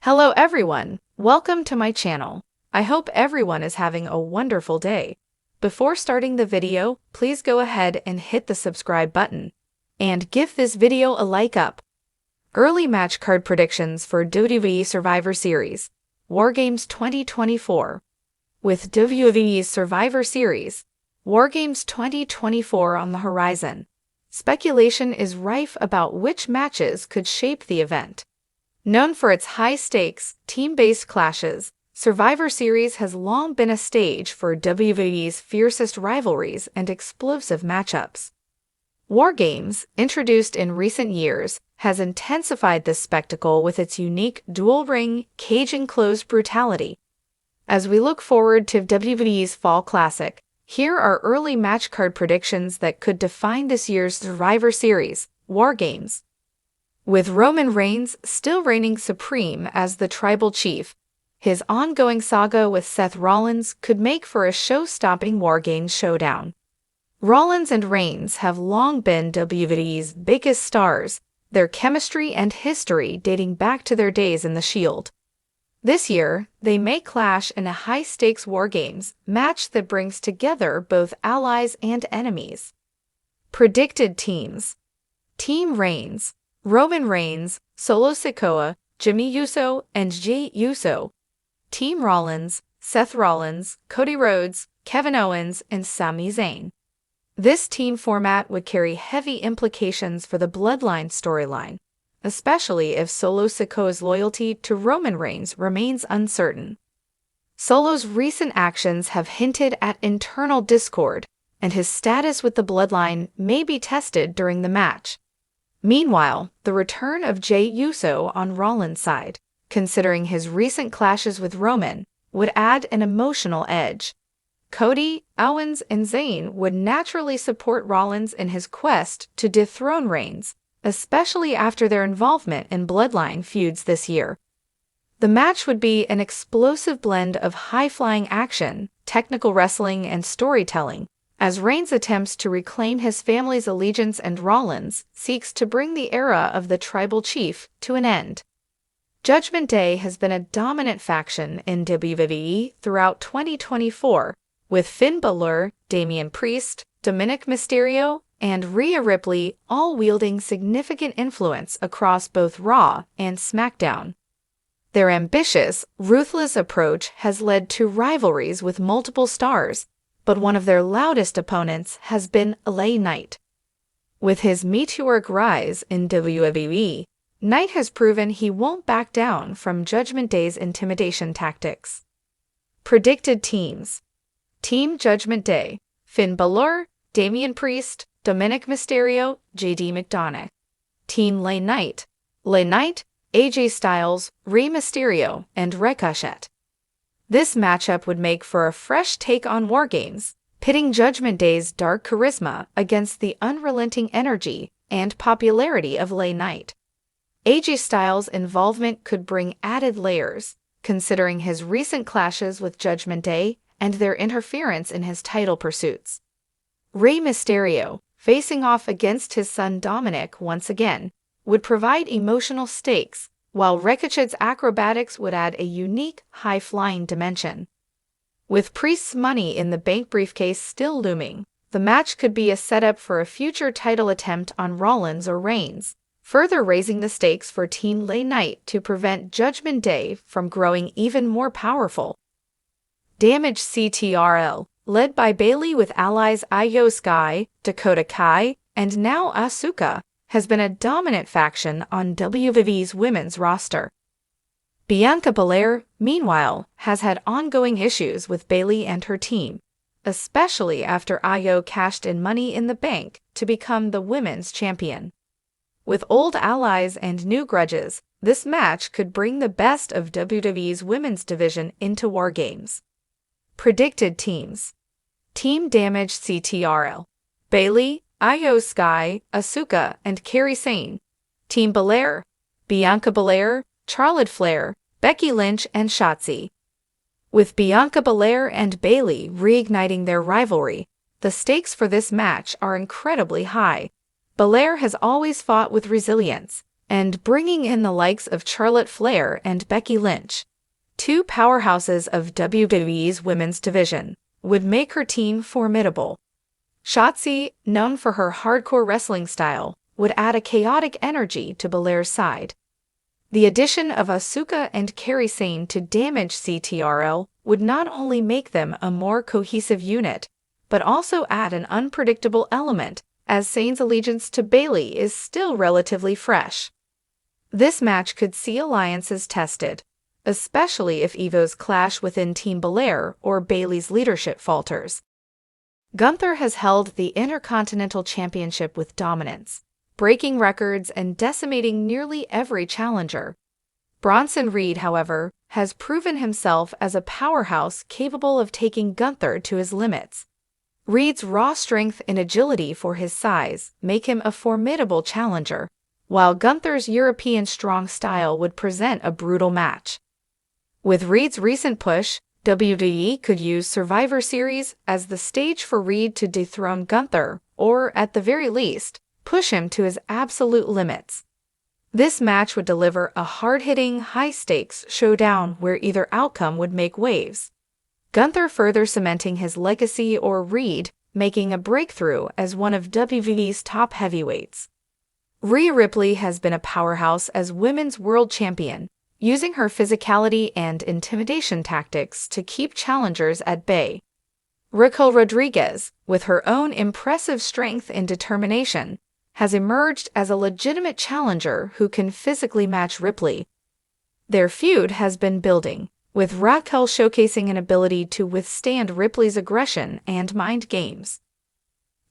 Hello everyone, welcome to my channel. I hope everyone is having a wonderful day. Before starting the video, please go ahead and hit the subscribe button. And give this video a like up. Early match card predictions for WWE Survivor Series, War Games 2024. With WWE's Survivor Series, War Games 2024 on the horizon, speculation is rife about which matches could shape the event. Known for its high-stakes, team-based clashes, Survivor Series has long been a stage for WWE's fiercest rivalries and explosive matchups. War Games, introduced in recent years, has intensified this spectacle with its unique dual-ring, cage-enclosed brutality. As we look forward to WWE's Fall Classic, here are early match card predictions that could define this year's Survivor Series, War Games. With Roman Reigns still reigning supreme as the Tribal Chief, his ongoing saga with Seth Rollins could make for a show-stopping War Games showdown. Rollins and Reigns have long been WWE's biggest stars, their chemistry and history dating back to their days in the Shield. This year, they may clash in a high-stakes War Games match that brings together both allies and enemies. Predicted teams: Team Reigns, Roman Reigns, Solo Sikoa, Jimmy Uso, and Jey Uso. Team Rollins, Seth Rollins, Cody Rhodes, Kevin Owens, and Sami Zayn. This team format would carry heavy implications for the Bloodline storyline, especially if Solo Sikoa's loyalty to Roman Reigns remains uncertain. Solo's recent actions have hinted at internal discord, and his status with the Bloodline may be tested during the match. Meanwhile, the return of Jey Uso on Rollins' side, considering his recent clashes with Roman, would add an emotional edge. Cody, Owens, and Zayn would naturally support Rollins in his quest to dethrone Reigns, especially after their involvement in Bloodline feuds this year. The match would be an explosive blend of high-flying action, technical wrestling, and storytelling, as Reigns attempts to reclaim his family's allegiance and Rollins seeks to bring the era of the Tribal Chief to an end. Judgment Day has been a dominant faction in WWE throughout 2024, with Finn Bálor, Damian Priest, Dominic Mysterio, and Rhea Ripley all wielding significant influence across both Raw and SmackDown. Their ambitious, ruthless approach has led to rivalries with multiple stars, but one of their loudest opponents has been LA Knight. With his meteoric rise in WWE, Knight has proven he won't back down from Judgment Day's intimidation tactics. Predicted teams: Team Judgment Day, Finn Bálor, Damian Priest, Dominic Mysterio, JD McDonagh. Team LA Knight, AJ Styles, Rey Mysterio, and Ricochet. This matchup would make for a fresh take on War Games, pitting Judgment Day's dark charisma against the unrelenting energy and popularity of LA Knight. AJ Styles' involvement could bring added layers, considering his recent clashes with Judgment Day and their interference in his title pursuits. Rey Mysterio, facing off against his son Dominic once again, would provide emotional stakes, while Ricochet's acrobatics would add a unique, high-flying dimension. With Priest's Money in the Bank briefcase still looming, the match could be a setup for a future title attempt on Rollins or Reigns, further raising the stakes for Team LA Knight to prevent Judgment Day from growing even more powerful. Damage CTRL, led by Bayley with allies Io Sky, Dakota Kai, and now Asuka, has been a dominant faction on WWE's women's roster. Bianca Belair, meanwhile, has had ongoing issues with Bayley and her team, especially after Io cashed in Money in the Bank to become the women's champion. With old allies and new grudges, this match could bring the best of WWE's women's division into War Games. Predicted teams: Team Damage CTRL, Bayley, Io Sky, Asuka, and Kairi Sane. Team Belair, Bianca Belair, Charlotte Flair, Becky Lynch, and Shotzi. With Bianca Belair and Bayley reigniting their rivalry, the stakes for this match are incredibly high. Belair has always fought with resilience, and bringing in the likes of Charlotte Flair and Becky Lynch, two powerhouses of WWE's women's division, would make her team formidable. Shotzi, known for her hardcore wrestling style, would add a chaotic energy to Belair's side. The addition of Asuka and Kairi Sane to damage CTRL would not only make them a more cohesive unit, but also add an unpredictable element, as Sane's allegiance to Bayley is still relatively fresh. This match could see alliances tested, especially if Evo's clash within Team Belair or Bayley's leadership falters. Gunther has held the Intercontinental Championship with dominance, breaking records and decimating nearly every challenger. Bronson Reed, however, has proven himself as a powerhouse capable of taking Gunther to his limits. Reed's raw strength and agility for his size make him a formidable challenger, while Gunther's European strong style would present a brutal match. With Reed's recent push, WWE could use Survivor Series as the stage for Reed to dethrone Gunther, or, at the very least, push him to his absolute limits. This match would deliver a hard-hitting, high-stakes showdown where either outcome would make waves. Gunther further cementing his legacy or Reed making a breakthrough as one of WWE's top heavyweights. Rhea Ripley has been a powerhouse as Women's World Champion, using her physicality and intimidation tactics to keep challengers at bay. Raquel Rodriguez, with her own impressive strength and determination, has emerged as a legitimate challenger who can physically match Ripley. Their feud has been building, with Raquel showcasing an ability to withstand Ripley's aggression and mind games.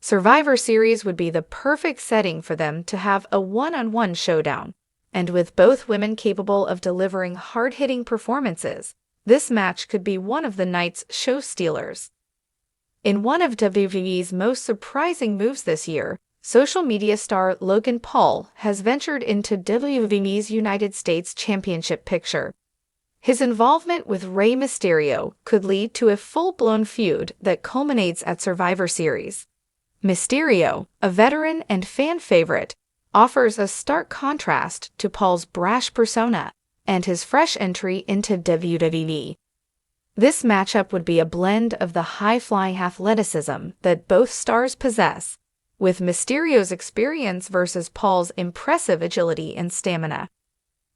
Survivor Series would be the perfect setting for them to have a one-on-one showdown, and with both women capable of delivering hard-hitting performances, this match could be one of the night's show stealers. In one of WWE's most surprising moves this year, social media star Logan Paul has ventured into WWE's United States Championship picture. His involvement with Rey Mysterio could lead to a full-blown feud that culminates at Survivor Series. Mysterio, a veteran and fan favorite, offers a stark contrast to Paul's brash persona and his fresh entry into WWE. This matchup would be a blend of the high-flying athleticism that both stars possess, with Mysterio's experience versus Paul's impressive agility and stamina.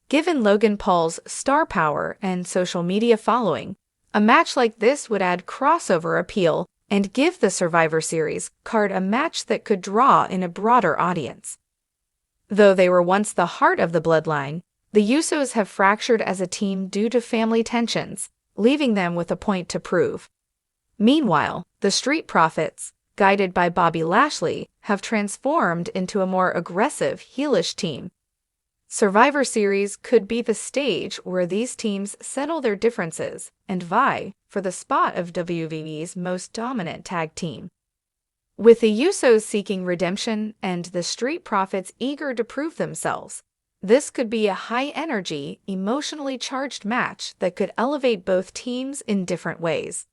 Given Logan Paul's star power and social media following, a match like this would add crossover appeal and give the Survivor Series card a match that could draw in a broader audience. Though they were once the heart of the bloodline, the Usos have fractured as a team due to family tensions, leaving them with a point to prove. Meanwhile, the Street Profits, guided by Bobby Lashley, have transformed into a more aggressive, heelish team. Survivor Series could be the stage where these teams settle their differences and vie for the spot of WWE's most dominant tag team. With the Usos seeking redemption and the Street Profits eager to prove themselves, this could be a high-energy, emotionally charged match that could elevate both teams in different ways.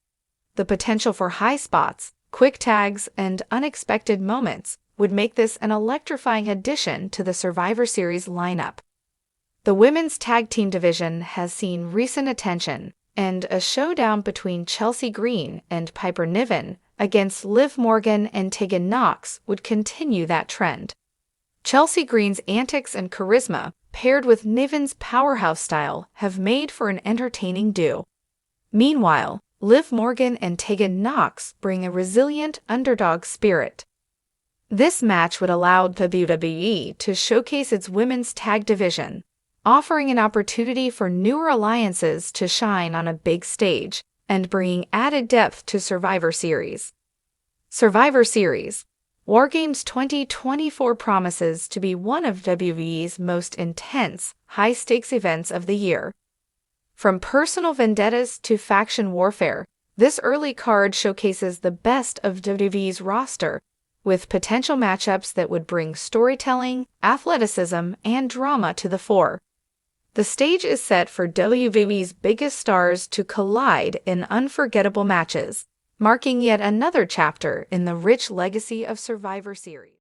The potential for high spots, quick tags, and unexpected moments would make this an electrifying addition to the Survivor Series lineup. The women's tag team division has seen recent attention, and a showdown between Chelsea Green and Piper Niven against Liv Morgan and Tegan Nox would continue that trend. Chelsea Green's antics and charisma, paired with Niven's powerhouse style, have made for an entertaining duo. Meanwhile, Liv Morgan and Tegan Nox bring a resilient underdog spirit. This match would allow WWE to showcase its women's tag division, offering an opportunity for newer alliances to shine on a big stage and bringing added depth to Survivor Series. Survivor Series War Games 2024 promises to be one of WWE's most intense, high-stakes events of the year. From personal vendettas to faction warfare, this early card showcases the best of WWE's roster, with potential matchups that would bring storytelling, athleticism, and drama to the fore. The stage is set for WWE's biggest stars to collide in unforgettable matches, marking yet another chapter in the rich legacy of Survivor Series.